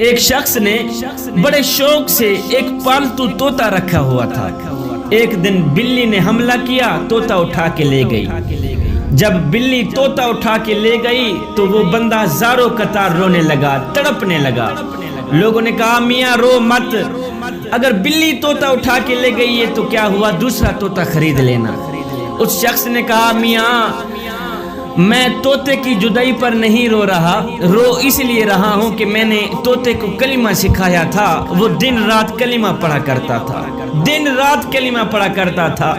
ایک شخص نے بڑے شوق سے ایک پالتو طوطا رکھا ہوا تھا۔ ایک دن بلی نے حملہ کیا، طوطا اٹھا کے لے گئی۔ جب بلی طوطا اٹھا کے لے گئی تو وہ بندہ زاروں قطار رونے لگا، تڑپنے لگا۔ لوگوں نے کہا میاں رو مت، اگر بلی طوطا اٹھا کے لے گئی ہے تو کیا ہوا، دوسرا طوطا خرید لینا۔ اس شخص نے کہا میاں میں طوطے کی جدائی پر نہیں رو رہا، رو اس لیے رہا ہوں کہ میں نے طوطے کو کلمہ سکھایا تھا، وہ دن رات کلمہ پڑھا کرتا تھا، دن رات کلمہ پڑھا کرتا تھا،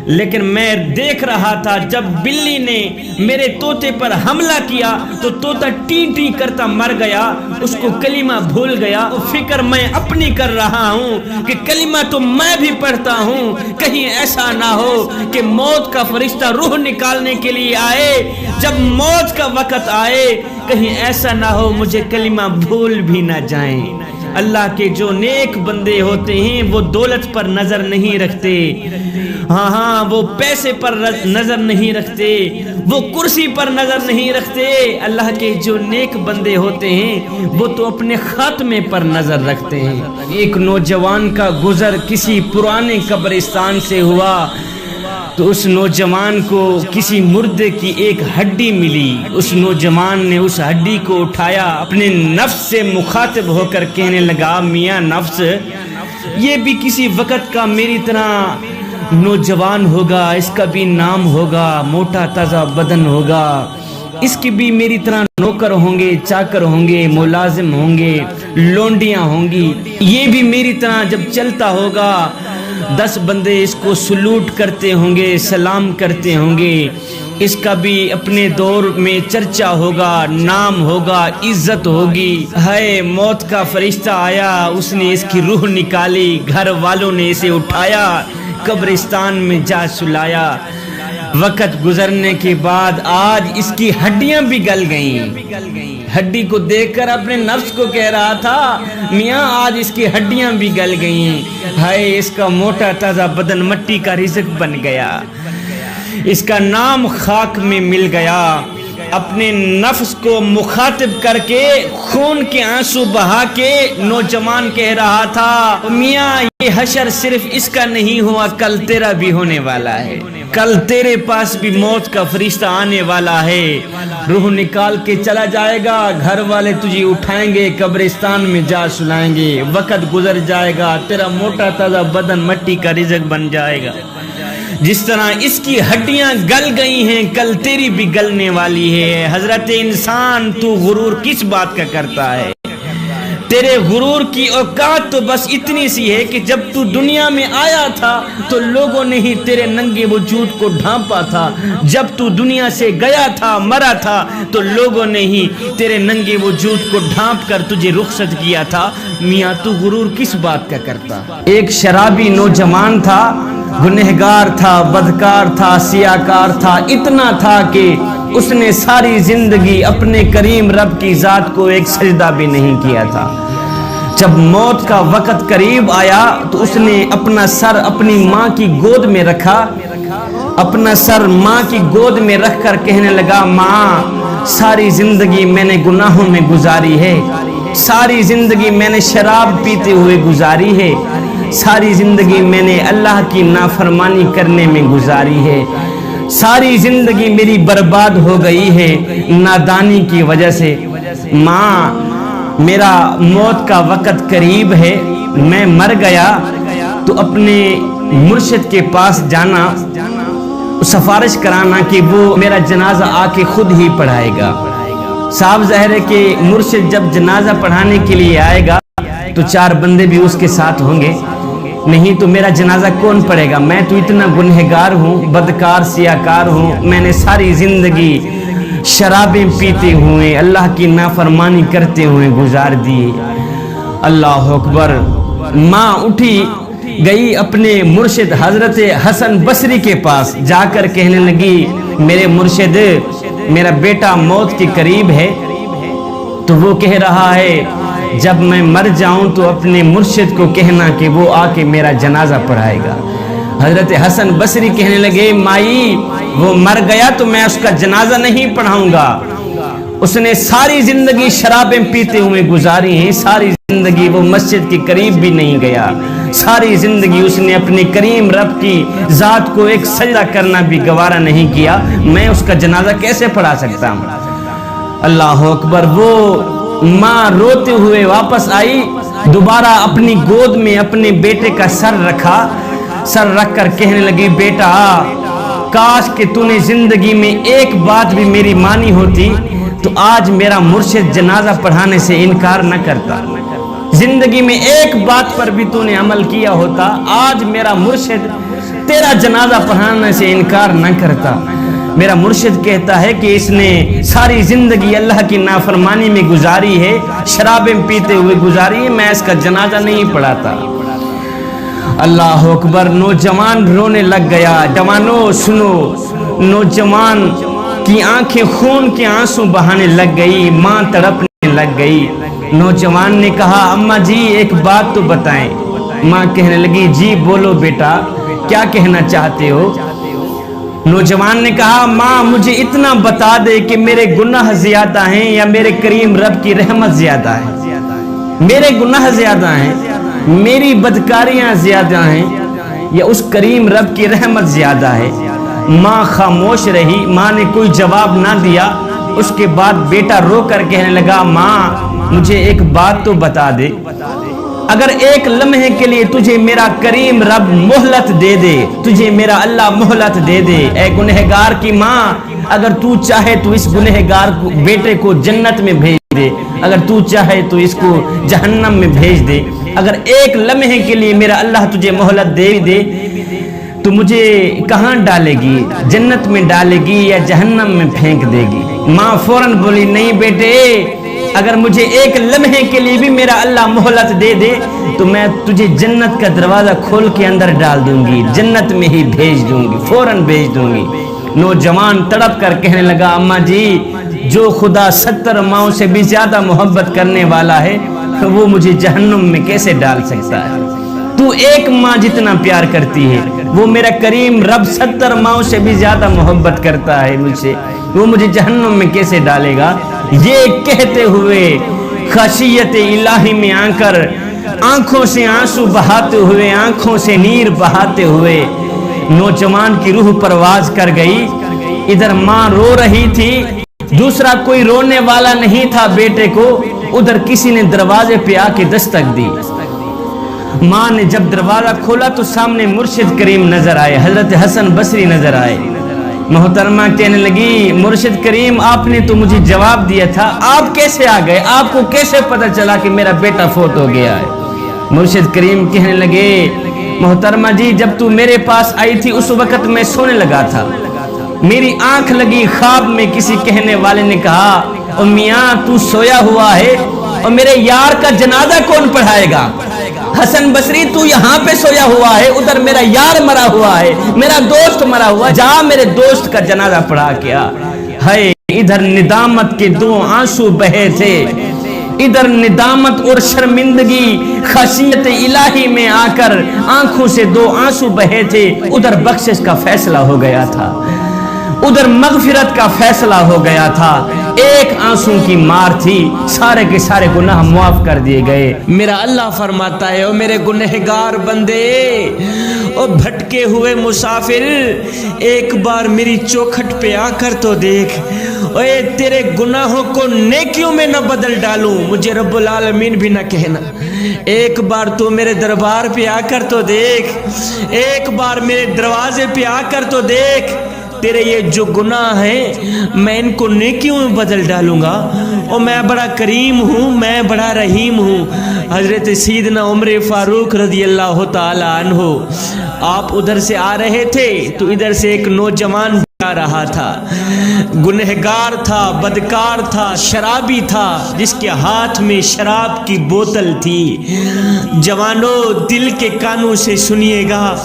لیکن میں دیکھ رہا تھا جب بلی نے میرے طوطے پر حملہ کیا تو طوطا ٹی ٹی کرتا مر گیا، اس کو کلمہ بھول گیا۔ فکر میں اپنی کر رہا ہوں کہ کلمہ تو میں بھی پڑھتا ہوں، کہیں ایسا نہ ہو کہ موت کا فرشتہ روح نکالنے کے لیے آئے، جب موت کا وقت آئے کہیں ایسا نہ ہو مجھے کلمہ بھول بھی نہ جائیں۔ اللہ کے جو نیک بندے ہوتے ہیں وہ دولت پر نظر نہیں رکھتے، ہاں وہ پیسے پر نظر نہیں رکھتے، وہ کرسی پر نظر نہیں رکھتے۔ اللہ کے جو نیک بندے ہوتے ہیں وہ تو اپنے خاتمے پر نظر رکھتے ہیں۔ ایک نوجوان کا گزر کسی پرانے قبرستان سے ہوا تو اس نوجوان کو کسی مردے کی ایک ہڈی ملی۔ اس نوجوان نے اس ہڈی کو اٹھایا، اپنے نفس سے مخاطب ہو کر کہنے لگا میاں نفس، یہ بھی کسی وقت کا میری طرح نوجوان ہوگا، اس کا بھی نام ہوگا، موٹا تازہ بدن ہوگا، اس کی بھی میری طرح نوکر ہوں گے، چاکر ہوں گے، ملازم ہوں گے، لونڈیاں ہوں گی، یہ بھی میری طرح جب چلتا ہوگا 10 بندے اس کو سلوٹ کرتے ہوں گے، سلام کرتے ہوں گے، اس کا بھی اپنے دور میں چرچا ہوگا، نام ہوگا، عزت ہوگی۔ ہے موت کا فرشتہ آیا، اس نے اس کی روح نکالی، گھر والوں نے اسے اٹھایا، قبرستان میں جا سلایا۔ وقت گزرنے کے بعد آج اس کی ہڈیاں بھی گل گئیں۔ ہڈی کو دیکھ کر اپنے نفس کو کہہ رہا تھا میاں آج اس کی ہڈیاں بھی گل گئیں، ہائے اس کا موٹا تازہ بدن مٹی کا رزق بن گیا، اس کا نام خاک میں مل گیا۔ اپنے نفس کو مخاطب کر کے خون کے آنسو بہا کے نوجوان کہہ رہا تھا میاں یہ حشر صرف اس کا نہیں ہوا، کل تیرا بھی ہونے والا ہے، کل تیرے پاس بھی موت کا فرشتہ آنے والا ہے، روح نکال کے چلا جائے گا، گھر والے تجھے اٹھائیں گے، قبرستان میں جا سلائیں گے، وقت گزر جائے گا، تیرا موٹا تازہ بدن مٹی کا رزق بن جائے گا۔ جس طرح اس کی ہڈیاں گل گئی ہیں کل تیری بھی گلنے والی ہے۔ حضرت انسان تو غرور کس بات کا کرتا ہے؟ تیرے غرور کی اوقات تو بس اتنی سی ہے کہ جب تو دنیا میں آیا تھا تو لوگوں نے ہی تیرے ننگے وجود کو ڈھانپا تھا، جب تو دنیا سے گیا تھا مرا تھا تو لوگوں نے ہی تیرے ننگے وجود کو ڈھانپ کر تجھے رخصت کیا تھا۔ میاں تو غرور کس بات کا کرتا؟ ایک شرابی نوجوان تھا، گنہگار تھا، بدکار تھا، سیاکار تھا، اتنا تھا کہ اس نے ساری زندگی اپنے کریم رب کی ذات کو ایک سجدہ بھی نہیں کیا تھا۔ جب موت کا وقت قریب آیا تو اس نے اپنا سر اپنی ماں کی گود میں رکھا، اپنا سر ماں کی گود میں رکھ کر کہنے لگا ماں ساری زندگی میں نے گناہوں میں گزاری ہے، ساری زندگی میں نے شراب پیتے ہوئے گزاری ہے، ساری زندگی میں نے اللہ کی نافرمانی کرنے میں گزاری ہے، ساری زندگی میری برباد ہو گئی ہے نادانی کی وجہ سے۔ ماں میرا موت کا وقت قریب ہے، میں مر گیا تو اپنے مرشد کے پاس جانا، سفارش کرانا کہ وہ میرا جنازہ آ کے خود ہی پڑھائے گا۔ صاحب ظاہر ہے کہ مرشد جب جنازہ پڑھانے کے لیے آئے گا تو 4 بندے بھی اس کے ساتھ ہوں گے، نہیں تو میرا جنازہ کون پڑھے گا؟ میں تو اتنا گنہگار ہوں، بدکار سیاکار ہوں، میں نے ساری زندگی شرابیں پیتے ہوئے اللہ کی نافرمانی کرتے ہوئے گزار دی۔ اللہ اکبر۔ ماں اٹھی گئی اپنے مرشد حضرت حسن بصری کے پاس، جا کر کہنے لگی میرے مرشد میرا بیٹا موت کے قریب ہے، تو وہ کہہ رہا ہے جب میں مر جاؤں تو اپنے مرشد کو کہنا کہ وہ آ کے میرا جنازہ پڑھائے گا۔ حضرت حسن بصری کہنے لگے مائی وہ مر گیا تو میں اس کا جنازہ نہیں پڑھاؤں گا، اس نے ساری زندگی شرابیں پیتے ہوئے گزاری ہیں، ساری زندگی وہ مسجد کے قریب بھی نہیں گیا، ساری زندگی اس نے اپنے کریم رب کی ذات کو ایک سجدہ کرنا بھی گوارا نہیں کیا، میں اس کا جنازہ کیسے پڑھا سکتا ہوں؟ اللہ اکبر۔ وہ ماں روتے ہوئے واپس آئی، دوبارہ اپنی گود میں اپنے بیٹے کا سر رکھا، سر رکھ کر کہنے لگی بیٹا کاش کہ تو نے زندگی میں ایک بات بھی میری مانی ہوتی تو آج میرا مرشد جنازہ پڑھانے سے انکار نہ کرتا، زندگی میں ایک بات پر بھی تو نے عمل کیا ہوتا آج میرا مرشد تیرا جنازہ پڑھانے سے انکار نہ کرتا۔ میرا مرشد کہتا ہے کہ اس نے ساری زندگی اللہ کی نافرمانی میں گزاری ہے، شرابیں پیتے ہوئے گزاری ہے، میں اس کا جنازہ نہیں پڑھاتا۔ اللہ اکبر۔ نوجوان رونے لگ گیا۔ جوانوں سنو، نوجوان کی آنکھیں خون کے آنسو بہانے لگ گئی، ماں تڑپنے لگ گئی۔ نوجوان نے کہا اماں جی ایک بات تو بتائیں۔ ماں کہنے لگی جی بولو بیٹا، کیا کہنا چاہتے ہو؟ نوجوان نے کہا ماں مجھے اتنا بتا دے کہ میرے گناہ زیادہ ہیں یا میرے کریم رب کی رحمت زیادہ ہے؟ میرے گناہ زیادہ ہیں، میری بدکاریاں زیادہ ہیں یا اس کریم رب کی رحمت زیادہ ہے؟ ماں خاموش رہی، ماں نے کوئی جواب نہ دیا۔ اس کے بعد بیٹا رو کر کہنے لگا ماں مجھے ایک بات تو بتا دے، اگر ایک لمحے کے لیے تجھے میرا کریم رب مہلت دے دے، تجھے میرا اللہ مہلت دے دے، اے گنہگار کی ماں اگر تو چاہے تو اس گنہگار بیٹے کو جنت میں بھیج دے، اگر تو چاہے تو اس کو جہنم میں بھیج دے، اگر ایک لمحے کے لیے میرا اللہ تجھے مہلت دے دے تو مجھے کہاں ڈالے گی؟ جنت میں ڈالے گی یا جہنم میں پھینک دے گی؟ ماں فوراً بولی نہیں بیٹے، اگر مجھے ایک لمحے کے لیے بھی میرا اللہ مہلت دے دے تو میں تجھے جنت کا دروازہ کھول کے اندر ڈال دوں گی، جنت میں ہی بھیج دوں گی، فوراً بھیج دوں گی۔ نوجوان تڑپ کر کہنے لگا اماں جی جو خدا 70 ماؤں سے بھی زیادہ محبت کرنے والا ہے وہ مجھے جہنم میں کیسے ڈال سکتا ہے؟ تو ایک ماں جتنا پیار کرتی ہے، وہ میرا کریم رب 70 ماؤں سے بھی زیادہ محبت کرتا ہے مجھ سے، وہ مجھے جہنم میں کیسے ڈالے گا؟ یہ کہتے ہوئے خشیت الہی میں آ کر آنکھوں سے آنسو بہاتے ہوئے، آنکھوں سے نیر بہاتے ہوئے نوجوان کی روح پرواز کر گئی۔ ادھر ماں رو رہی تھی، دوسرا کوئی رونے والا نہیں تھا بیٹے کو، ادھر کسی نے دروازے پہ آ کے دستک دی۔ ماں نے جب دروازہ کھولا تو سامنے مرشد کریم نظر آئے، حضرت حسن بصری نظر آئے۔ محترمہ کہنے لگی مرشد کریم آپ نے تو مجھے جواب دیا تھا، آپ کیسے آ گئے؟ آپ کو کیسے پتا چلا کہ میرا بیٹا فوت ہو گیا ہے؟ مرشد کریم کہنے لگے محترمہ جی جب تو میرے پاس آئی تھی اس وقت میں سونے لگا تھا، میری آنکھ لگی، خواب میں کسی کہنے والے نے کہا او میاں تو سویا ہوا ہے اور میرے یار کا جنازہ کون پڑھائے گا؟ حسن بصری تو یہاں پہ سویا ہوا ہے، ادھر میرا یار مرا ہوا ہے، میرا دوست مرا ہوا ہے، جا میرے دوست کا جنازہ پڑھا کیا۔ ہے ادھر ندامت کے 2 آنسو بہے تھے، ادھر ندامت اور شرمندگی خشیت الہی میں آ کر آنکھوں سے 2 آنسو بہے تھے، ادھر بخشش کا فیصلہ ہو گیا تھا، ادھر مغفرت کا فیصلہ ہو گیا تھا۔ ایک آنسو کی مار تھی، سارے کے سارے گناہ معاف کر دیے گئے۔ میرا اللہ فرماتا ہے او میرے گنہگار بندے، او بھٹکے ہوئے مسافر، ایک بار میری چوکھٹ پہ آ کر تو دیکھ، اے تیرے گناہوں کو نیکیوں میں نہ بدل ڈالوں، مجھے رب العالمین بھی نہ کہنا۔ ایک بار تو میرے دربار پہ آ کر تو دیکھ، ایک بار میرے دروازے پہ آ کر تو دیکھ، تیرے یہ جو گناہ ہیں میں ان کو نیکیوں میں بدل ڈالوں گا، اور میں بڑا کریم ہوں، میں بڑا رحیم ہوں۔ حضرت سیدنا عمر فاروق رضی اللہ تعالی عنہ آپ ادھر سے آ رہے تھے تو ادھر سے ایک نوجوان آ رہا تھا، گنہگار تھا، بدکار تھا، شرابی تھا، جس کے ہاتھ میں شراب کی بوتل تھی۔ جوانوں دل کے کانوں سے سنیے گا،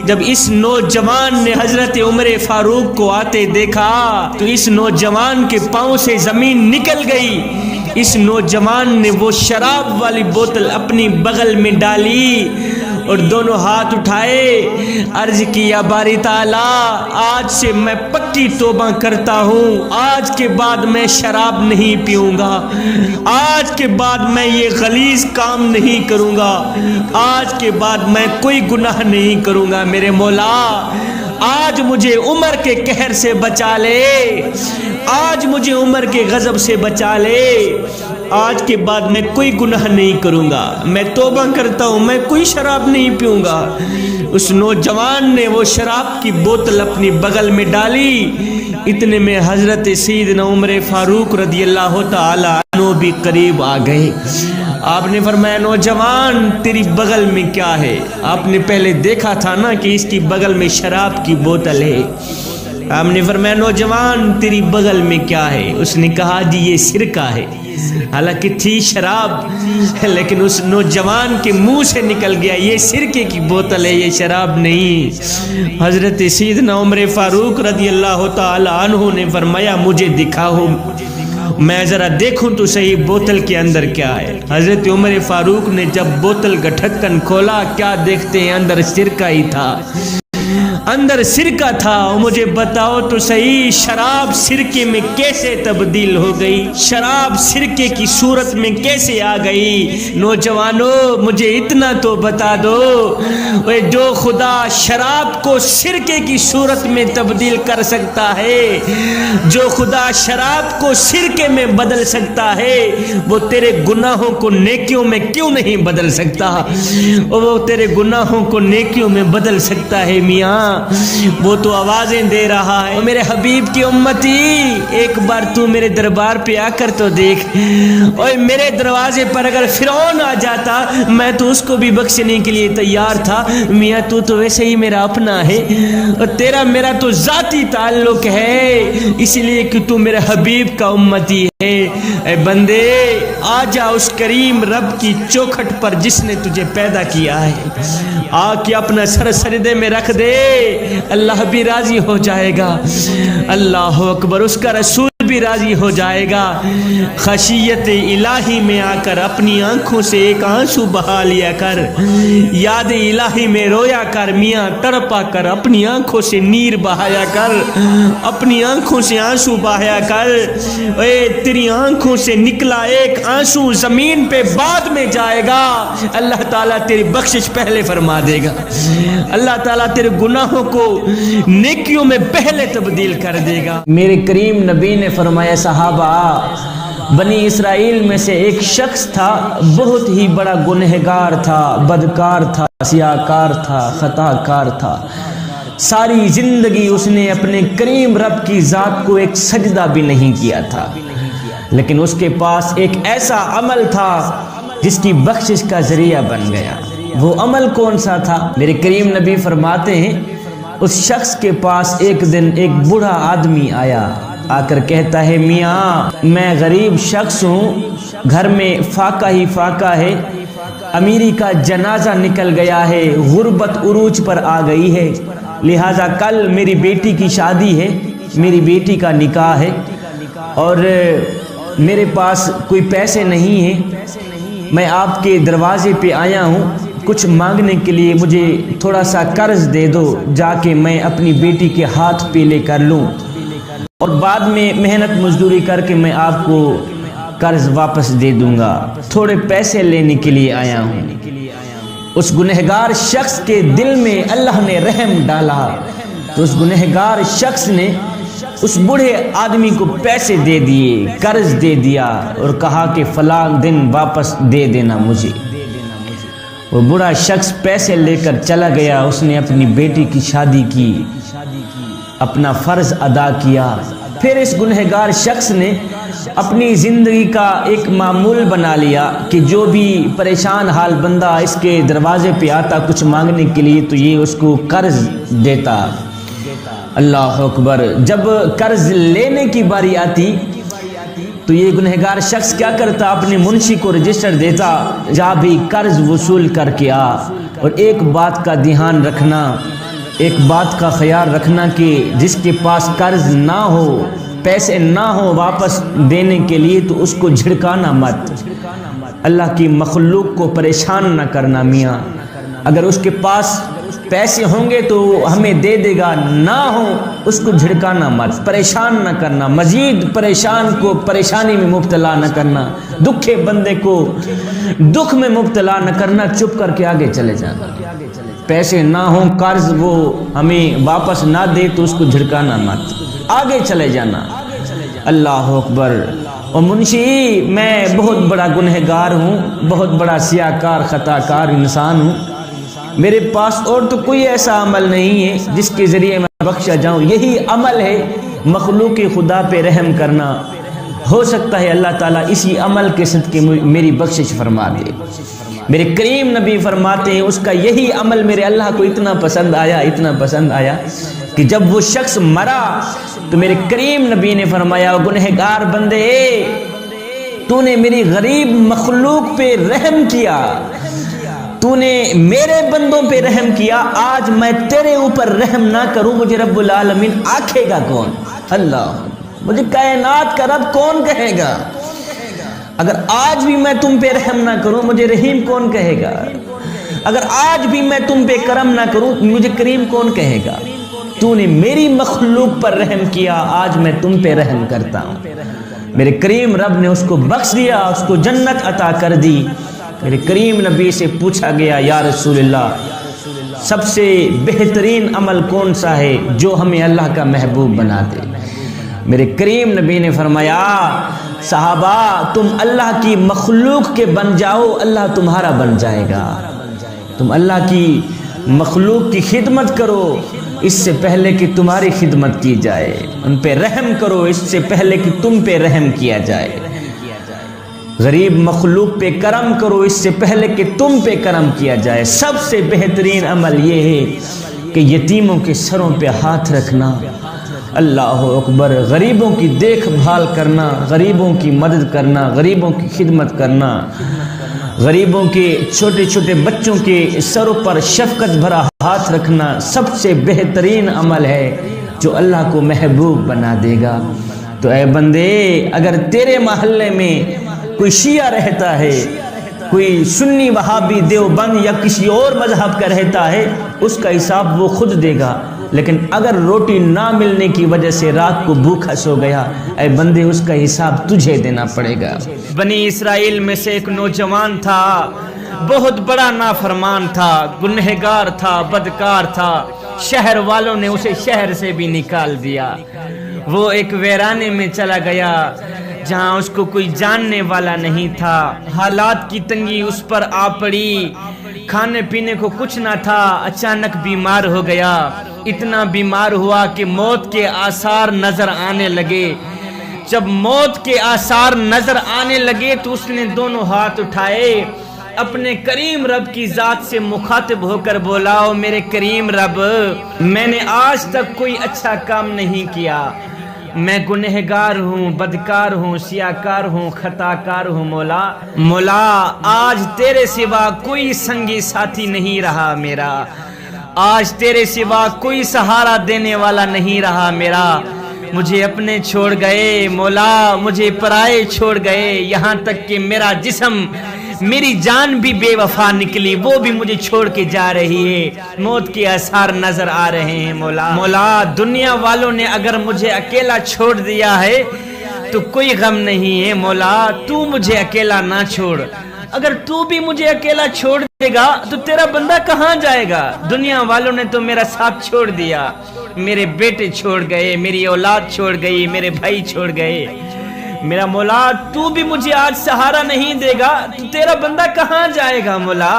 جب اس نوجوان نے حضرت عمر فاروق کو آتے دیکھا تو اس نوجوان کے پاؤں سے زمین نکل گئی۔ اس نوجوان نے وہ شراب والی بوتل اپنی بغل میں ڈالی اور دونوں ہاتھ اٹھائے، عرض کی یا باری تعالیٰ آج سے میں پکی توبہ کرتا ہوں، آج کے بعد میں شراب نہیں پیوں گا، آج کے بعد میں یہ غلیظ کام نہیں کروں گا، آج کے بعد میں کوئی گناہ نہیں کروں گا، میرے مولا آج مجھے عمر کے قہر سے بچا لے، آج مجھے عمر کے غضب سے بچا لے، آج کے بعد میں کوئی گناہ نہیں کروں گا، میں توبہ کرتا ہوں، میں کوئی شراب نہیں پیوں گا۔ اس نوجوان نے وہ شراب کی بوتل اپنی بغل میں ڈالی، اتنے میں حضرت سیدنا عمر فاروق رضی اللہ تعالی عنہ بھی قریب آ گئے۔ آپ نے فرمایا نوجوان تیری بغل میں کیا ہے؟ آپ نے پہلے دیکھا تھا نا کہ اس کی بغل میں شراب کی بوتل ہے۔ آپ نے فرمایا نوجوان تیری بغل میں کیا ہے؟ اس نے کہا جی یہ سرکہ ہے۔ حالانکہ تھی شراب، لیکن اس نوجوان کے منہ سے نکل گیا یہ سرکے کی بوتل ہے، یہ شراب نہیں۔ حضرت سیدنا عمر فاروق رضی اللہ تعالی عنہ نے فرمایا مجھے دکھاؤ، میں ذرا دیکھوں تو صحیح بوتل کے اندر کیا ہے۔ حضرت عمر فاروق نے جب بوتل کا ڈھکن کھولا، کیا دیکھتے ہیں اندر سرکہ ہی تھا، اندر سرکہ تھا۔ مجھے بتاؤ تو صحیح شراب سرکے میں کیسے تبدیل ہو گئی، شراب سرکے کی صورت میں کیسے آ گئی؟ نوجوانوں مجھے اتنا تو بتا دو، جو خدا شراب کو سرکے کی صورت میں تبدیل کر سکتا ہے، جو خدا شراب کو سرکے میں بدل سکتا ہے، وہ تیرے گناہوں کو نیکیوں میں کیوں نہیں بدل سکتا؟ وہ تیرے گناہوں کو نیکیوں میں بدل سکتا ہے میاں، وہ تو آوازیں دے رہا ہے۔ میرے حبیب کی امتی ایک بار تو میرے دربار پہ آ کر تو دیکھ، اور میرے دروازے پر اگر فرعون آ جاتا میں تو اس کو بھی بخشنے کے لیے تیار تھا۔ میاں تو ویسے ہی میرا اپنا ہے، اور تیرا میرا تو ذاتی تعلق ہے، اس لیے کہ تو میرے حبیب کا امتی ہے۔ اے بندے آ جا اس کریم رب کی چوکھٹ پر جس نے تجھے پیدا کیا ہے، آ کے اپنا سر سجدے میں رکھ دے، اللہ بھی راضی ہو جائے گا۔ اللہ اکبر، اس کا رسول بھی راضی ہو جائے گا۔ خشیت الہی میں آ کر اپنی آنکھوں سے ایک آنسو بہا لیا کر، یاد الہی میں رویا کر، میاں تڑپا کر اپنی آنکھوں سے نیر بہایا کر، اپنی آنکھوں سے آنسو بہایا کر۔ اے تیری آنکھوں سے نکلا ایک آنسو زمین پہ بعد میں جائے گا، اللہ تعالیٰ تیری بخشش پہلے فرما دے گا، اللہ تعالیٰ تیرے گناہوں کو نیکیوں میں پہلے تبدیل کر دے گا۔ میرے کریم نبی نے فرمایا صحابہ بنی اسرائیل میں سے ایک شخص تھا، بہت ہی بڑا گنہگار تھا، بدکار تھا، سیاہکار تھا، خطا کار تھا۔ ساری زندگی اس نے اپنے کریم رب کی ذات کو ایک سجدہ بھی نہیں کیا تھا، لیکن اس کے پاس ایک ایسا عمل تھا جس کی بخشش کا ذریعہ بن گیا۔ وہ عمل کون سا تھا؟ میرے کریم نبی فرماتے ہیں اس شخص کے پاس ایک دن ایک بوڑھا آدمی آیا، آ کر کہتا ہے میاں میں غریب شخص ہوں، گھر میں فاقہ ہی فاقہ ہے، امیری کا جنازہ نکل گیا ہے، غربت عروج پر آ گئی ہے، لہٰذا کل میری بیٹی کی شادی ہے، میری بیٹی کا نکاح ہے، اور میرے پاس کوئی پیسے نہیں ہیں، میں آپ کے دروازے پہ آیا ہوں کچھ مانگنے کے لیے، مجھے تھوڑا سا قرض دے دو، جا کے میں اپنی بیٹی کے ہاتھ پہ لے کر لوں، اور بعد میں محنت مزدوری کر کے میں آپ کو قرض واپس دے دوں گا، تھوڑے پیسے لینے کے لیے آیا ہوں۔ اس گنہگار شخص کے دل میں اللہ نے رحم ڈالا، تو اس گنہگار شخص نے اس بوڑھے آدمی کو پیسے دے دیے، قرض دے دیا، اور کہا کہ فلاں دن واپس دے دینا مجھے۔ وہ بوڑھا شخص پیسے لے کر چلا گیا، اس نے اپنی بیٹی کی شادی کی، اپنا فرض ادا کیا۔ پھر اس گنہگار شخص نے اپنی زندگی کا ایک معمول بنا لیا کہ جو بھی پریشان حال بندہ اس کے دروازے پہ آتا کچھ مانگنے کے لیے تو یہ اس کو قرض دیتا۔ اللہ اکبر، جب قرض لینے کی باری آتی تو یہ گنہگار شخص کیا کرتا، اپنے منشی کو رجسٹر دیتا، جا بھی قرض وصول کر کے آ، اور ایک بات کا دھیان رکھنا، ایک بات کا خیال رکھنا کہ جس کے پاس قرض نہ ہو، پیسے نہ ہو واپس دینے کے لیے تو اس کو جھڑکانا مت، اللہ کی مخلوق کو پریشان نہ کرنا میاں۔ اگر اس کے پاس پیسے ہوں گے تو ہمیں دے دے گا، نہ ہو اس کو جھڑکانا مت، پریشان نہ کرنا، مزید پریشان کو پریشانی میں مبتلا نہ کرنا، دکھے بندے کو دکھ میں مبتلا نہ کرنا، چپ کر کے آگے چلے جانا۔ پیسے نہ ہوں، قرض وہ ہمیں واپس نہ دے تو اس کو جھڑکانا مت، آگے چلے جانا۔ اللہ اکبر۔ اور منشی میں بہت بڑا گنہگار ہوں، بہت بڑا سیاہکار خطا کار انسان ہوں، میرے پاس اور تو کوئی ایسا عمل نہیں ہے جس کے ذریعے میں بخشا جاؤں، یہی عمل ہے مخلوق خدا پہ رحم کرنا، ہو سکتا ہے اللہ تعالیٰ اسی عمل کے صدقے میری بخشش فرما دے۔ میرے کریم نبی فرماتے ہیں اس کا یہی عمل میرے اللہ کو اتنا پسند آیا، اتنا پسند آیا کہ جب وہ شخص مرا تو میرے کریم نبی نے فرمایا، گنہگار بندے تو نے میری غریب مخلوق پہ رحم کیا، تو نے میرے بندوں پہ رحم کیا، آج میں تیرے اوپر رحم نہ کروں مجھے رب العالمین آکھے گا کون؟ اللہ، مجھے کائنات کا رب کون کہے گا؟ اگر آج بھی میں تم پہ رحم نہ کروں مجھے رحیم کون کہے گا؟ اگر آج بھی میں تم پہ کرم نہ کروں مجھے کریم کون کہے گا؟ تو نے میری مخلوق پر رحم کیا، آج میں تم پہ رحم کرتا ہوں۔ میرے کریم رب نے اس کو بخش دیا، اس کو جنت عطا کر دی۔ میرے کریم نبی سے پوچھا گیا، یا رسول اللہ سب سے بہترین عمل کون سا ہے جو ہمیں اللہ کا محبوب بنا دے؟ میرے کریم نبی نے فرمایا، صحابہ تم اللہ کی مخلوق کے بن جاؤ، اللہ تمہارا بن جائے گا۔ تم اللہ کی مخلوق کی خدمت کرو اس سے پہلے کہ تمہاری خدمت کی جائے، ان پہ رحم کرو اس سے پہلے کہ تم پہ رحم کیا جائے، غریب مخلوق پہ کرم کرو اس سے پہلے کہ تم پہ کرم کیا جائے۔ سب سے بہترین عمل یہ ہے کہ یتیموں کے سروں پہ ہاتھ رکھنا، اللہ اکبر، غریبوں کی دیکھ بھال کرنا، غریبوں کی مدد کرنا، غریبوں کی خدمت کرنا، غریبوں کے چھوٹے چھوٹے بچوں کے سروں پر شفقت بھرا ہاتھ رکھنا سب سے بہترین عمل ہے جو اللہ کو محبوب بنا دے گا۔ تو اے بندے، اگر تیرے محلے میں کوئی شیعہ رہتا ہے، کوئی سنی وہابی دیوبند یا کسی اور مذہب کا رہتا ہے، اس کا حساب وہ خود دے گا، لیکن اگر روٹی نہ ملنے کی وجہ سے رات کو بھوکا سو گیا، اے بندے اس کا حساب تجھے دینا پڑے گا۔ بنی اسرائیل میں سے ایک نوجوان تھا، بہت بڑا نافرمان تھا، گنہگار تھا، بدکار تھا، شہر والوں نے اسے شہر سے بھی نکال دیا۔ وہ ایک ویرانے میں چلا گیا جہاں اس کو کوئی جاننے والا نہیں تھا، حالات کی تنگی اس پر آ پڑی، کھانے پینے کو کچھ نہ تھا، اچانک بیمار ہو گیا، اتنا بیمار ہوا کہ موت کے آثار نظر آنے لگے۔ جب موت کے آثار نظر آنے لگے تو اس نے دونوں ہاتھ اٹھائے، اپنے کریم رب کی ذات سے مخاطب ہو کر بولا، او میرے کریم رب، میں نے آج تک کوئی اچھا کام نہیں کیا، میں گنہگار ہوں، بدکار ہوں، سیاہکار ہوں، خطاکار ہوں، مولا آج تیرے سوا کوئی سنگی ساتھی نہیں رہا میرا، آج تیرے سوا کوئی سہارا دینے والا نہیں رہا میرا، مجھے اپنے چھوڑ گئے مولا، مجھے پرائے چھوڑ گئے، یہاں تک کہ میرا جسم، میری جان بھی بے وفا نکلی، وہ بھی مجھے چھوڑ کے جا رہی ہے، موت کے آثار نظر آ رہے ہیں مولا دنیا والوں نے اگر مجھے اکیلا چھوڑ دیا ہے تو کوئی غم نہیں ہے مولا، تو مجھے اکیلا نہ چھوڑ، اگر تو بھی مجھے اکیلا چھوڑ دے گا تو تیرا بندہ کہاں جائے گا؟ دنیا والوں نے تو میرا ساتھ چھوڑ دیا، میرے بیٹے چھوڑ گئے، میری اولاد چھوڑ گئی، میرے بھائی چھوڑ گئے، میرا مولا تو بھی مجھے آج سہارا نہیں دے گا تو تیرا بندہ کہاں جائے گا مولا؟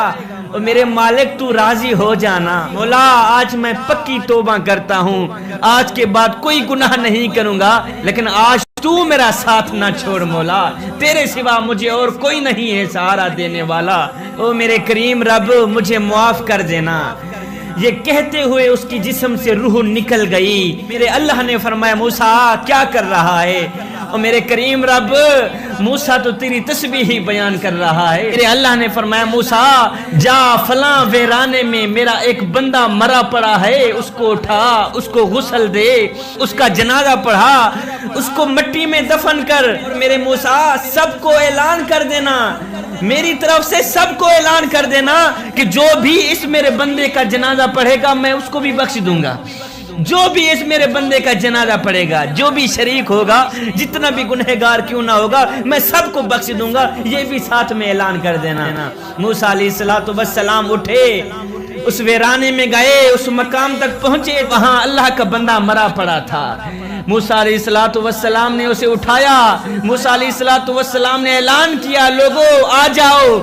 اور میرے مالک تو راضی ہو جانا مولا، آج میں پکی توبہ کرتا ہوں، آج کے بعد کوئی گناہ نہیں کروں گا، لیکن آج تو میرا ساتھ نہ چھوڑ مولا، تیرے سوا مجھے اور کوئی نہیں ہے سہارا دینے والا، او میرے کریم رب مجھے معاف کر دینا۔ یہ کہتے ہوئے اس کی جسم سے روح نکل گئی۔ میرے اللہ نے فرمایا، موسیٰ کیا کر رہا ہے؟ اور میرے کریم رب، موسیٰ تو تیری تسبیح ہی بیان کر رہا ہے۔ میرے اللہ نے فرمایا، موسیٰ جا فلاں ویرانے میں میرا ایک بندہ مرا پڑا ہے، اس کو اٹھا، اس کو غسل دے، اس کا جنازہ پڑھا، اس کو مٹی میں دفن کر، میرے موسیٰ سب کو اعلان کر دینا میری طرف سے سب کو اعلان کر دینا کہ جو بھی اس میرے بندے کا جنازہ پڑھے گا میں اس کو بھی بخش دوں گا، جو بھی اس میرے بندے کا جنازہ پڑھے گا، جو بھی شریک ہوگا، جتنا بھی گنہگار کیوں نہ ہوگا، میں سب کو بخش دوں گا، یہ بھی ساتھ میں اعلان کر دینا۔ موسیٰ علیہ السلام اٹھے، اس ویرانے میں گئے، اس مقام تک پہنچے، وہاں اللہ کا بندہ مرا پڑا تھا۔ موسیٰ علیہ السلام نے اسے اٹھایا، موسیٰ علیہ السلام نے اعلان کیا، لوگو آ جاؤ،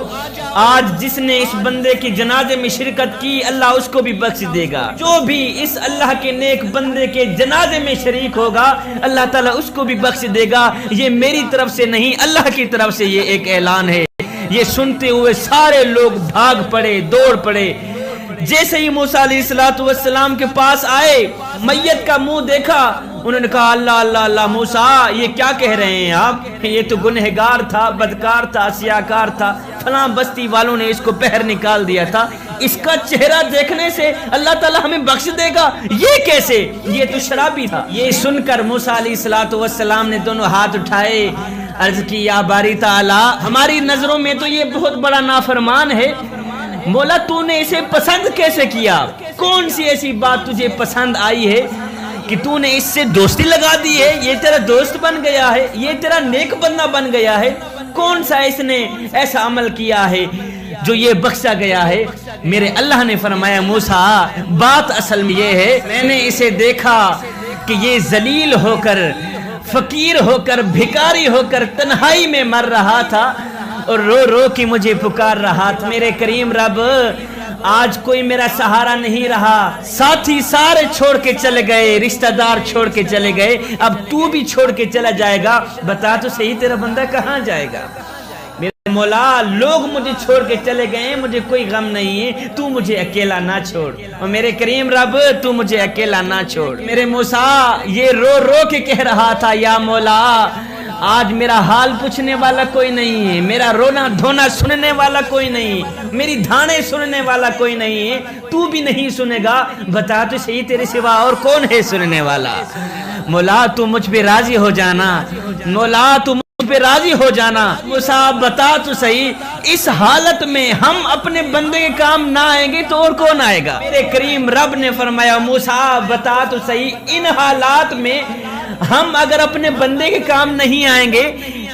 آج جس نے اس بندے کی جنازے میں شرکت کی اللہ اس کو بھی بخش دے گا، جو بھی اس اللہ کے نیک بندے کے جنازے میں شریک ہوگا اللہ تعالیٰ اس کو بھی بخش دے گا۔ یہ میری طرف سے نہیں، اللہ کی طرف سے یہ ایک اعلان ہے۔ یہ سنتے ہوئے سارے لوگ بھاگ پڑے، دوڑ پڑے۔ جیسے ہی موسیٰ علیہ السلام کے پاس آئے، میت کا منہ دیکھا، انہوں نے کہا اللہ اللہ اللہ، موسیٰ یہ کیا کہہ رہے ہیں آپ؟ یہ تو گنہگار تھا، بدکار تھا، سیاکار تھا، فلاں بستی والوں نے اس کو پہر نکال دیا تھا، اس کا چہرہ دیکھنے سے اللہ تعالیٰ ہمیں بخش دے گا، یہ کیسے؟ یہ تو شرابی تھا۔ یہ سن کر موسیٰ علیہ السلام نے دونوں ہاتھ اٹھائے، عرض کی یا باری تعالیٰ، ہماری نظروں میں تو یہ بہت بڑا نافرمان ہے، مولا تو نے اسے پسند کیسے کیا؟ کون سی ایسی بات تجھے پسند آئی ہے کہ تو نے اس سے دوستی لگا دی ہے؟ یہ تیرا دوست بن گیا ہے، یہ تیرا نیک بندہ بن گیا ہے، کون سا اس نے ایسا عمل کیا ہے جو یہ بخشا گیا ہے؟ میرے اللہ نے فرمایا موسیٰ بات اصل میں یہ ہے، میں نے اسے دیکھا کہ یہ ذلیل ہو کر، فقیر ہو کر، بھکاری ہو کر تنہائی میں مر رہا تھا اور رو رو کے مجھے پکار رہا تھا۔ میرے کریم رب آج کوئی میرا سہارا نہیں رہا، ساتھی سارے چھوڑ کے چلے گئے، رشتہ دار چھوڑ کے چلے گئے، اب تو بھی چھوڑ کے چلا جائے گا، بتا تو صحیح تیرا بندہ کہاں جائے گا؟ میرے مولا لوگ مجھے چھوڑ کے چلے گئے، مجھے کوئی غم نہیں ہے، تو مجھے اکیلا نہ چھوڑ، اور میرے کریم رب تو مجھے اکیلا نہ چھوڑ۔ میرے موسیٰ یہ رو رو کے کہہ رہا تھا یا مولا آج میرا حال پوچھنے والا کوئی نہیں ہے، میرا رونا دھونا سننے والا کوئی نہیں، میری دھانے سننے والا کوئی نہیں ہے، تو بھی نہیں سنے گا، بتا تو صحیح تیرے سوا اور کون ہے سننے والا؟ مولا تو مجھ پہ راضی ہو جانا، مولا تو مجھ پہ راضی ہو جانا۔ موسیٰ بتا تو صحیح اس حالت میں ہم اپنے بندے کے کام نہ آئیں گے تو اور کون آئے گا؟ میرے کریم رب نے فرمایا موسیٰ بتا تو صحیح ان حالات میں ہم اگر اپنے بندے کے کام نہیں آئیں گے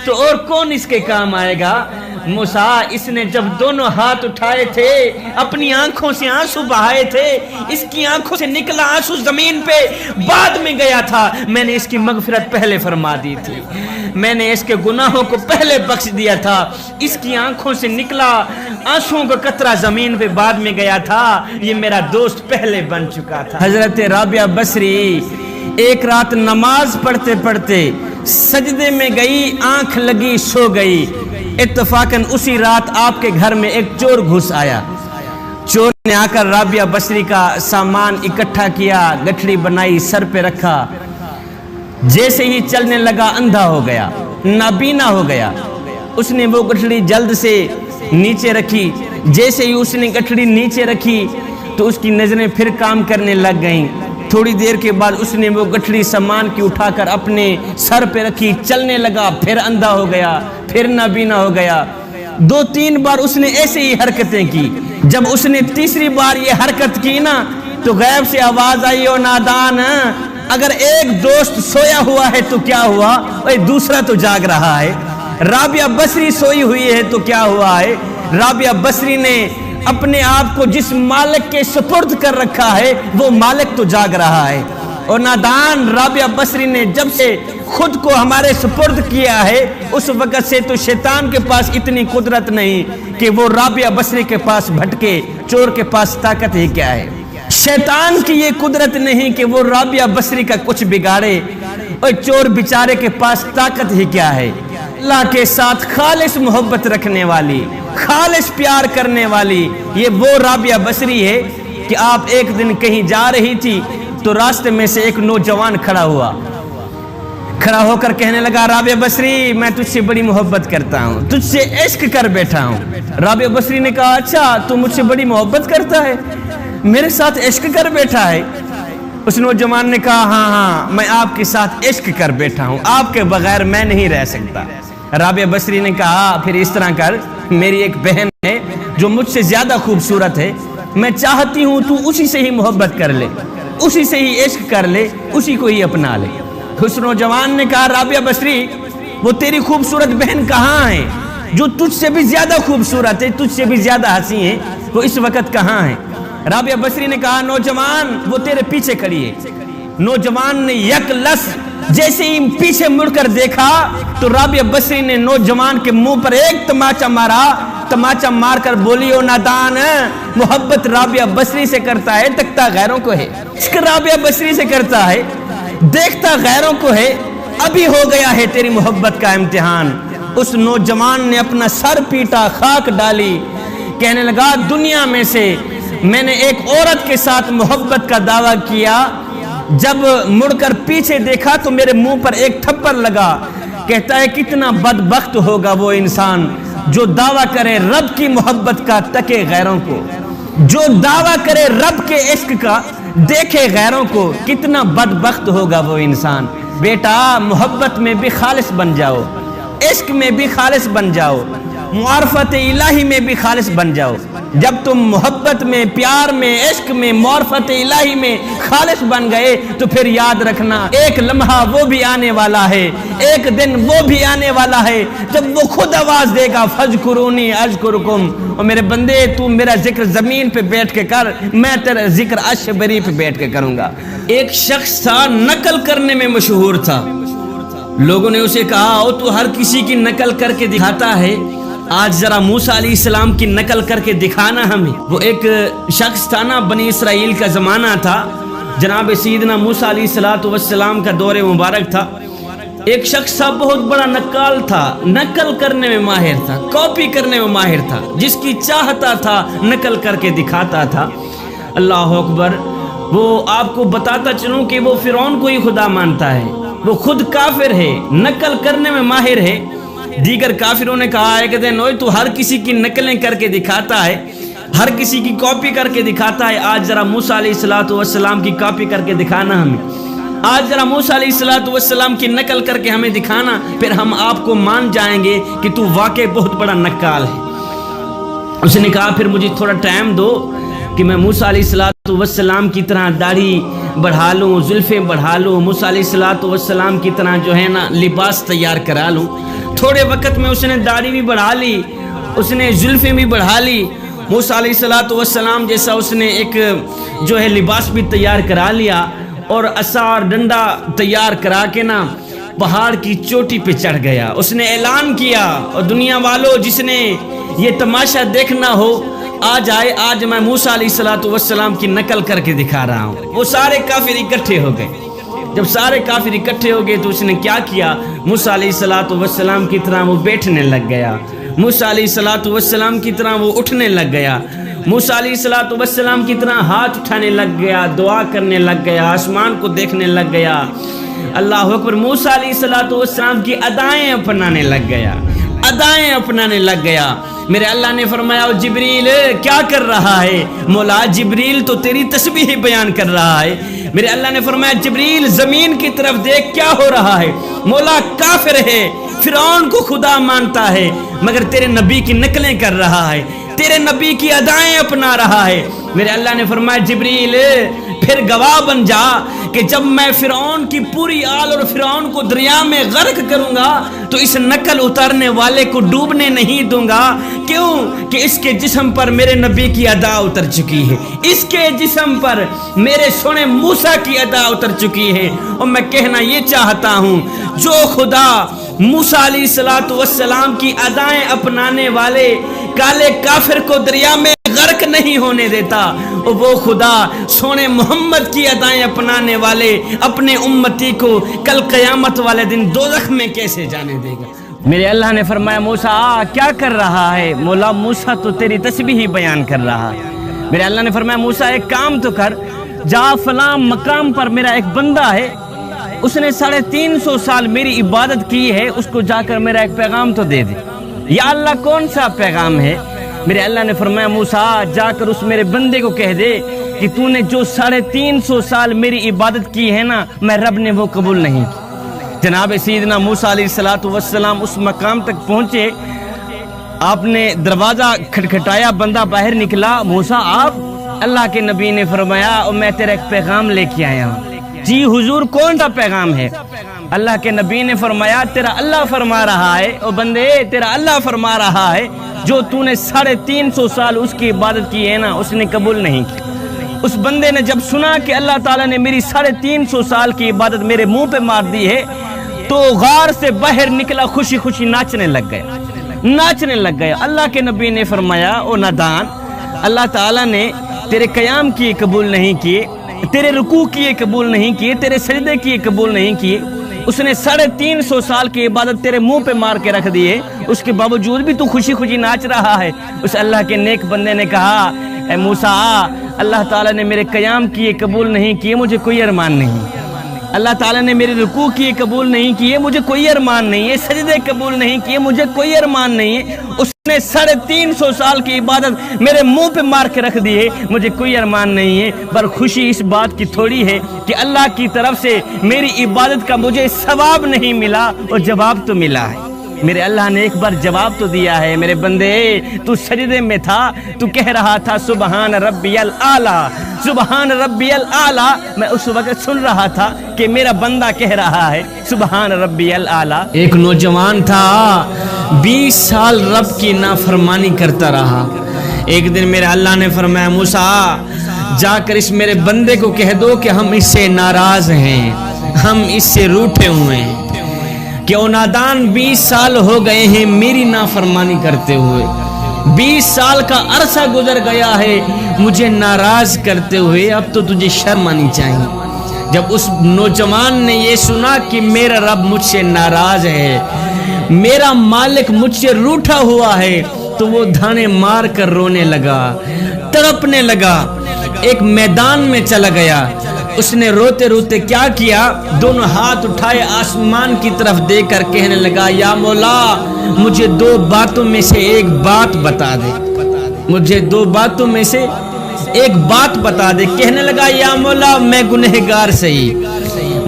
تو اور کون اس کے کام آئے گا؟ موسیٰ اس نے جب دونوں ہاتھ اٹھائے تھے، اپنی آنکھوں سے آنسو بہائے تھے، اس کی آنکھوں سے نکلا آنسو زمین پہ بعد میں گیا تھا، میں نے اس کی مغفرت پہلے فرما دی تھی، میں نے اس کے گناہوں کو پہلے بخش دیا تھا، اس کی آنکھوں سے نکلا آنسوؤں کا قطرہ زمین پہ بعد میں گیا تھا، یہ میرا دوست پہلے بن چکا تھا۔ حضرت رابعہ بصری ایک رات نماز پڑھتے پڑھتے سجدے میں گئی، آنکھ لگی سو گئی، اتفاقاً اسی رات آپ کے گھر میں ایک چور گھس آیا، چور نے آ کر رابعہ بصری کا سامان اکٹھا کیا، گٹھڑی بنائی، سر پہ رکھا، جیسے ہی چلنے لگا اندھا ہو گیا، نابینا ہو گیا، اس نے وہ گٹھڑی جلد سے نیچے رکھی، جیسے ہی اس نے گٹھڑی نیچے رکھی تو اس کی نظریں پھر کام کرنے لگ گئیں، تھوڑی دیر کے بعد اس نے وہ گٹھڑی سامان کی اٹھا کر اپنے سر پہ رکھی، چلنے لگا، پھر اندھا ہو گیا، پھر نابینا ہو گیا، 2-3 بار اس نے ایسے ہی حرکتیں کی۔ جب اس نے تیسری بار یہ حرکت کی نا تو غیب سے آواز آئی، او نادان اگر ایک دوست سویا ہوا ہے تو کیا ہوا، دوسرا تو جاگ رہا ہے، رابعہ بصری سوئی ہوئی ہے تو کیا ہوا ہے، رابعہ بصری نے اپنے آپ کو جس مالک کے سپرد کر رکھا ہے وہ مالک تو جاگ رہا ہے، اور نادان رابعہ بصری نے جب سے خود کو ہمارے سپرد کیا ہے اس وقت سے تو شیطان کے پاس اتنی قدرت نہیں کہ وہ رابعہ بصری کے پاس بھٹکے، چور کے پاس طاقت ہی کیا ہے، شیطان کی یہ قدرت نہیں کہ وہ رابعہ بصری کا کچھ بگاڑے، اور چور بیچارے کے پاس طاقت ہی کیا ہے۔ اللہ کے ساتھ خالص محبت رکھنے والی، خالص پیار کرنے والی یہ وہ رابعہ بصری ہے کہ آپ ایک دن کہیں جا رہی تھی تو راستے میں سے ایک نوجوان کھڑا ہو کر کہنے لگا رابعہ بصری میں تجھ سے بڑی محبت کرتا ہوں، تجھ سے عشق کر بیٹھا ہوں۔ رابعہ بصری نے کہا اچھا تو مجھ سے بڑی محبت کرتا ہے، میرے ساتھ عشق کر بیٹھا ہے؟ اس نوجوان نے کہا ہاں میں آپ کے ساتھ عشق کر بیٹھا ہوں، آپ کے بغیر میں نہیں رہ سکتا۔ رابعہ بصری نے کہا پھر اس طرح کر، میری ایک بہن ہے جو مجھ سے زیادہ خوبصورت ہے، میں چاہتی ہوں تو اسی سے ہی محبت کر لے، اسی سے ہی عشق کر لے، اسی کو ہی اپنا لے۔ اس نوجوان نے کہا رابعہ بصری وہ تیری خوبصورت بہن کہاں ہے جو تجھ سے بھی زیادہ خوبصورت ہے، تجھ سے بھی زیادہ ہنسی ہے، وہ اس وقت کہاں ہے؟ رابعہ بصری نے کہا نوجوان وہ تیرے پیچھے کھڑی ہے۔ نوجوان نے یک لس جیسے ہی پیچھے مڑ کر دیکھا تو رابعہ بصری نے نوجوان کے منہ پر ایک تماچا مارا، تماچا مار کر بولی او نادان، محبت رابعہ بصری سے کرتا ہے تکتا غیروں کو ہے، عشق رابعہ بصری سے کرتا ہے دیکھتا غیروں کو ہے، ابھی ہو گیا ہے تیری محبت کا امتحان۔ اس نوجوان نے اپنا سر پیٹا، خاک ڈالی، کہنے لگا دنیا میں سے میں نے ایک عورت کے ساتھ محبت کا دعویٰ کیا، جب مڑ کر پیچھے دیکھا تو میرے منہ پر ایک تھپڑ لگا۔ کہتا ہے کتنا بدبخت ہوگا وہ انسان جو دعویٰ کرے رب کی محبت کا تکے غیروں کو، جو دعویٰ کرے رب کے عشق کا دیکھے غیروں کو، کتنا بدبخت ہوگا وہ انسان۔ بیٹا محبت میں بھی خالص بن جاؤ، عشق میں بھی خالص بن جاؤ، معرفت الہی میں بھی خالص بن جاؤ۔ جب تم محبت میں، پیار میں، عشق میں، معرفت الہی میں خالص بن گئے تو پھر یاد رکھنا ایک لمحہ وہ بھی آنے والا ہے، ایک دن وہ بھی آنے والا ہے جب وہ خود آواز دے گا فَاذْكُرُونِي أَذْكُرْكُمْ، اور میرے بندے تو میرا ذکر زمین پہ بیٹھ کے کر، میں تیرا ذکر عرش بری پہ بیٹھ کے کروں گا۔ ایک شخص تھا نقل کرنے میں مشہور تھا، لوگوں نے اسے کہا او تو ہر کسی کی نقل کر کے دکھاتا ہے، آج ذرا موسیٰ علیہ السلام کی نقل کر کے دکھانا ہمیں۔ وہ ایک شخص تھا نا، بنی اسرائیل کا زمانہ تھا، جناب سیدنا موسیٰ علیہ السلام کا دور مبارک تھا۔ ایک شخص تھا بہت بڑا نقال تھا، نقل کرنے میں ماہر تھا، کاپی کرنے میں ماہر تھا، جس کی چاہتا تھا نقل کر کے دکھاتا تھا۔ اللہ اکبر۔ وہ آپ کو بتاتا چلوں کہ وہ فرعون کو ہی خدا مانتا ہے، وہ خود کافر ہے، نقل کرنے میں ماہر ہے۔ دیگر کافروں نے کہا ہے کہ نوئے تو ہر کسی کی نقلیں کر کے دکھاتا ہے، ہر کسی کی کاپی کر کے دکھاتا ہے، آج ذرا موسیٰ علیہ السلام کی کاپی کر کے دکھانا ہمیں، آج ذرا موسیٰ علیہ السلام کی نقل کر کے ہمیں دکھانا، پھر ہم آپ کو مان جائیں گے کہ تو واقعی بہت بڑا نقال ہے۔ اس نے کہا پھر مجھے تھوڑا ٹائم دو کہ میں موسیٰ علیہ السلام کی طرح داڑھی بڑھا لوں، زلفیں بڑھا لوں، موسیٰ علیہ السلام کی طرح جو ہے نا لباس تیار کرا لوں۔ تھوڑے وقت میں اس نے داڑھی بھی بڑھا لی، اس نے زلفیں بھی بڑھا لی، موسیٰ علیہ السلام جیسا اس نے ایک جو ہے لباس بھی تیار کرا لیا، اور عصا اور ڈنڈا تیار کرا کے نا پہاڑ کی چوٹی پہ چڑھ گیا۔ اس نے اعلان کیا اور دنیا والوں جس نے یہ تماشا دیکھنا ہو آج آئے، آج میں موسیٰ علیہ السلام کی نقل کر کے دکھا رہا ہوں۔ وہ سارے کافر اکٹھے ہو گئے۔ جب سارے کافر اکٹھے ہو گئے تو اس نے کیا کیا، موسیٰ علیہ السلام کی طرح وہ بیٹھنے لگ گیا، موسیٰ علیہ السلام کی طرح وہ اٹھنے لگ گیا، موسیٰ علیہ السلام کی طرح ہاتھ اٹھانے لگ گیا، دعا کرنے لگ گیا، آسمان کو دیکھنے لگ گیا۔ اللہ اکبر۔ موسیٰ علیہ السلام کی ادائیں اپنانے لگ گیا، ادائیں اپنانے لگ گیا۔ میرے اللہ نے فرمایا جبریل کیا کر رہا ہے؟ مولا جبریل تو تیری تسبیح بیان کر رہا ہے۔ میرے اللہ نے فرمایا جبریل زمین کی طرف دیکھ کیا ہو رہا ہے؟ مولا کافر ہے، فرعون کو خدا مانتا ہے، مگر تیرے نبی کی نقلیں کر رہا ہے، تیرے نبی کی ادائیں اپنا رہا ہے۔ میرے اللہ نے فرمایا جبریل پھر گواہ بن جا کہ جب میں فرعون کی پوری آل اور فرعون کو دریا میں غرق کروں گا تو اس نقل اتارنے والے کو ڈوبنے نہیں دوں گا۔ کیوں کہ اس کے جسم پر میرے نبی کی ادا اتر چکی ہے، اس کے جسم پر میرے سونے موسیٰ کی ادا اتر چکی ہے۔ اور میں کہنا یہ چاہتا ہوں جو خدا موسیٰ علیہ السلام کی ادائیں اپنانے والے کالے کافر کو دریا میں غرق نہیں ہونے دیتا، وہ خدا سونے محمد کی ادائیں اپنانے والے اپنے امتی کو کل قیامت والے دن دوزخ میں کیسے جانے دے گا۔ میرے اللہ نے فرمایا موسیٰ کیا کر رہا ہے؟ مولا موسیٰ تو تیری تسبیح بیان کر رہا ہے۔ میرے اللہ نے فرمایا موسیٰ ایک کام تو کر، جا فلاں مقام پر میرا ایک بندہ ہے، اس نے 350 سال میری عبادت کی ہے، اس کو جا کر میرا ایک پیغام تو دے دے۔ یا اللہ کون سا پیغام ہے؟ میرے اللہ نے فرمایا موسیٰ جا کر اس میرے بندے کو کہہ دے کہ تو نے جو 350 سال میری عبادت کی ہے نا، میں رب نے وہ قبول نہیں کی۔ جناب سیدنا موسیٰ علیہ السلام اس مقام تک پہنچے، آپ نے دروازہ کھٹکھٹایا، بندہ باہر نکلا، موسیٰ آپ؟ اللہ کے نبی نے فرمایا میں تیرا ایک پیغام لے کے آیا ہوں۔ جی حضور کون سا پیغام ہے؟ اللہ کے نبی نے فرمایا تیرا اللہ فرما رہا ہے، او بندے تیرا اللہ فرما رہا ہے جو تو نے 350 سال اس کی عبادت کی ہے نا، اس نے قبول نہیں کی۔ اس بندے نے جب سنا کہ اللہ تعالیٰ نے میری 350 سال کی عبادت میرے منہ پہ مار دی ہے تو غار سے باہر نکلا، خوشی خوشی ناچنے لگ گیا۔ اللہ کے نبی نے فرمایا او نادان، اللہ تعالیٰ نے تیرے قیام کیے قبول نہیں کیے، تیرے رکوع کیے قبول نہیں کیے، تیرے سجدے کیے قبول نہیں کیے، اس نے 350 سال کی عبادت تیرے منہ پہ مار کے رکھ دی ہے، اس کے باوجود بھی تو خوشی خوشی ناچ رہا ہے۔ اس اللہ کے نیک بندے نے کہا اے موسیٰ، اللہ تعالیٰ نے میرے قیام کیے قبول نہیں کیے، مجھے کوئی ارمان نہیں۔ اللہ تعالیٰ نے میرے رکوع کیے قبول نہیں کیے، مجھے کوئی ارمان نہیں ہے، سجدے قبول نہیں کیے، مجھے کوئی ارمان نہیں ہے، اس نے 350 سال کی عبادت میرے منہ پہ مار کے رکھ دی ہے، مجھے کوئی ارمان نہیں ہے۔ پر خوشی اس بات کی تھوڑی ہے کہ اللہ کی طرف سے میری عبادت کا مجھے ثواب نہیں ملا اور جواب تو ملا ہے۔ میرے اللہ نے ایک بار جواب تو دیا ہے، میرے بندے تو سجدے میں تھا، تو کہہ رہا تھا سبحان ربی الاعلیٰ، سبحان ربی الاعلیٰ، میں اس وقت سن رہا تھا کہ میرا بندہ کہہ رہا ہے سبحان ربی الاعلیٰ۔ ایک نوجوان تھا 20 سال رب کی نافرمانی کرتا رہا۔ ایک دن میرے اللہ نے فرمایا موسیٰ جا کر اس میرے بندے کو کہہ دو کہ ہم اس سے ناراض ہیں، ہم اس سے روٹھے ہوئے ہیں کہ وہ نادان 20 سال ہو گئے ہیں میری نافرمانی کرتے ہوئے، 20 سال کا عرصہ گزر گیا ہے مجھے ناراض کرتے ہوئے، اب تو تجھے شرم آنی چاہیے۔ جب اس نوجوان نے یہ سنا کہ میرا رب مجھ سے ناراض ہے، میرا مالک مجھ سے روٹھا ہوا ہے، تو وہ دھانے مار کر رونے لگا، تڑپنے لگا، ایک میدان میں چلا گیا۔ اس نے روتے روتے کیا کیا، دونوں ہاتھ اٹھائے آسمان کی طرف دیکھ کر کہنے لگا یا مولا مجھے 2 باتوں میں سے ایک بات بتا دے، مجھے 2 باتوں میں سے ایک بات بتا دے۔ کہنے لگا یا مولا میں گنہگار صحیح،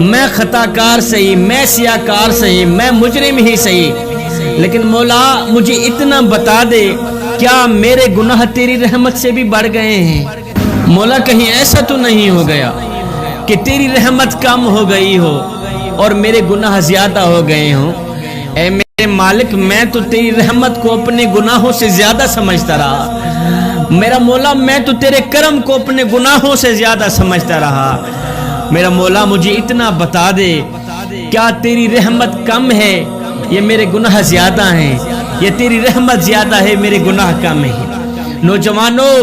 میں خطا کار صحیح، میں سیاہ کار صحیح، میں مجرم ہی صحیح، لیکن مولا مجھے اتنا بتا دے کیا میرے گناہ تیری رحمت سے بھی بڑھ گئے ہیں؟ مولا کہیں ایسا تو نہیں ہو گیا کہ تیری رحمت کم ہو گئی ہو اور میرے گناہ زیادہ ہو گئے ہوں؟ اے میرے مالک میں تو تیری رحمت کو اپنے گناہوں سے زیادہ سمجھتا رہا، میرا مولا میں تو تیرے کرم کو اپنے گناہوں سے زیادہ سمجھتا رہا، میرا مولا مجھے اتنا بتا دے کیا تیری رحمت کم ہے یہ میرے گناہ زیادہ ہیں، یا تیری رحمت زیادہ ہے میرے گناہ کم ہیں؟ نوجوانوں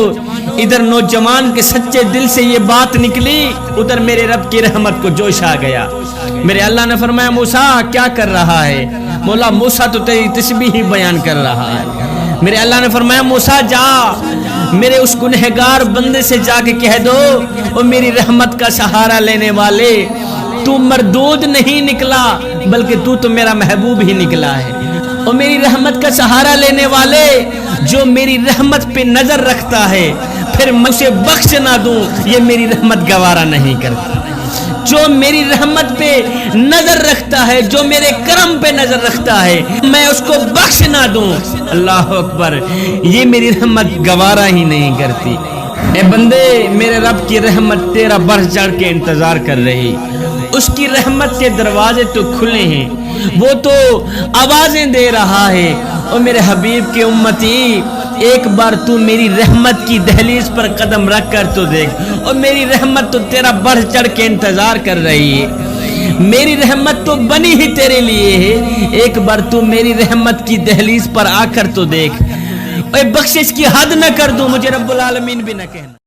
ادھر نوجوان کے سچے دل سے یہ بات نکلی، ادھر میرے رب کی رحمت کو جوش آ گیا۔ میرے اللہ نے فرمایا موسیٰ کیا کر رہا ہے؟ مولا موسیٰ تو تیری تسبیح ہی بیان کر رہا ہے۔ میرے اللہ نے فرمایا موسیٰ جا میرے اس گنہگار بندے سے جا کے کہہ دو اور میری رحمت کا سہارا لینے والے تو مردود نہیں نکلا بلکہ تو میرا محبوب ہی نکلا ہے، اور میری رحمت کا سہارا لینے والے جو میری رحمت پہ نظر رکھتا ہے پھر میں اسے بخش نہ دوں یہ میری رحمت گوارا نہیں کرتا، جو میری رحمت پہ نظر رکھتا ہے، جو میرے کرم پہ نظر رکھتا ہے میں اس کو بخش نہ دوں، اللہ اکبر، یہ میری رحمت گوارا ہی نہیں کرتی۔ اے بندے میرے رب کی رحمت تیرا بڑھ چڑھ کے انتظار کر رہی، اس کی رحمت کے دروازے تو کھلے ہیں، وہ تو آوازیں دے رہا ہے، اور میرے حبیب کے امتی ایک بار تو میری رحمت کی دہلیز پر قدم رکھ کر تو دیکھ، اور میری رحمت تو تیرا بڑھ چڑھ کے انتظار کر رہی ہے، میری رحمت تو بنی ہی تیرے لیے ہے، ایک بار تو میری رحمت کی دہلیز پر آ کر تو دیکھ، اے بخشش کی حد نہ کر دوں مجھے رب العالمین بھی نہ کہنا۔